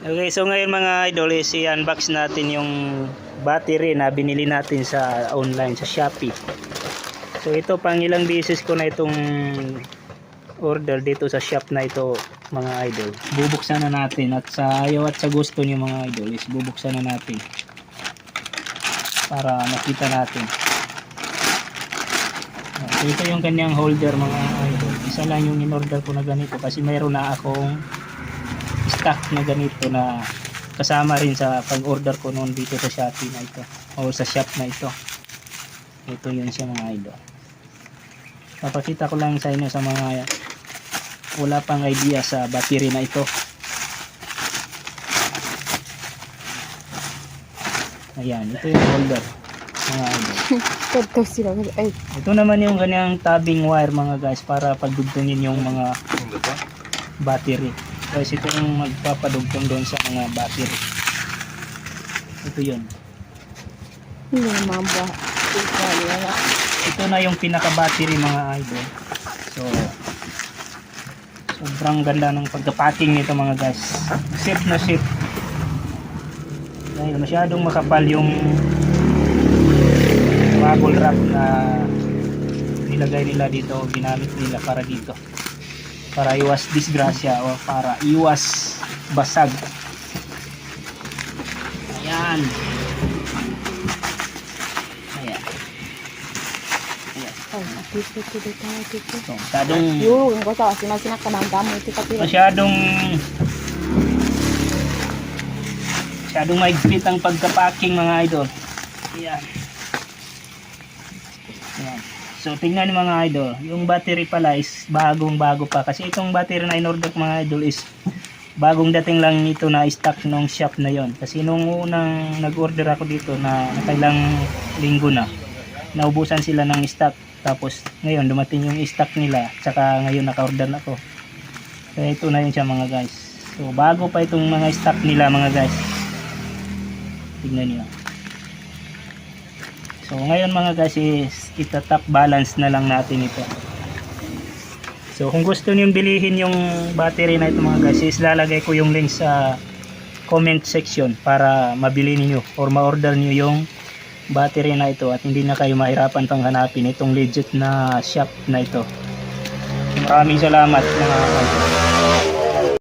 Okay, so ngayon mga idol is i-unbox natin yung battery na binili natin sa online sa Shopee. So ito pang ilang beses ko na itong order dito sa shop na ito mga idol. Bubuksan na natin at sa ayaw at sa gusto niyo mga idol is bubuksan na natin para makita natin. So ito yung kanyang holder mga idol. Isa lang yung in-order ko na ganito kasi mayroon na akong stock na ganito na kasama rin sa pag-order ko noon dito sa Shopee na ito o sa shop na ito. Ito yun siya mga idol. Papakita ko lang sa inyo sa mga wala pang idea sa battery na ito. Ayan, ito yung holder mga idol. Ito naman yung kanyang tabbing wire mga guys para pagdugtungin yung mga battery. Kasi ito yung magpapadugtong doon sa mga battery. Ito yun. Ito na yung pinaka battery mga idol. So sobrang ganda ng pagka-packing nito mga guys. Safe na safe. Dahil masyadong makapal yung bubble wrap na nilagay nila dito, ginamit nila para dito. Para iwas disgrasya o para iwas basag. Ayan. Ayan. Masyadong maigpit ang pagka-packing mga idol. Ayan. Ayan. So tingnan niyo mga idol, yung battery pala is bagong-bago pa kasi itong battery na in-order ko mga idol is bagong dating lang ito na stock nung shop na yon. Kasi nung unang nag-order ako dito na nakailang linggo na, naubusan sila ng stock. Tapos ngayon dumating yung stock nila, tsaka ngayon naka-order na ako. So ito na yun siya mga guys. So bago pa itong mga stock nila mga guys. Tingnan niyo. So ngayon mga guys is ita-top balance na lang natin ito. So kung gusto niyo bilihin yung battery na ito mga guys is lalagay ko yung link sa comment section para mabili niyo or ma-order niyo yung battery na ito at hindi na kayo mahirapan pang hanapin itong legit na shop na ito. Maraming salamat mga guys.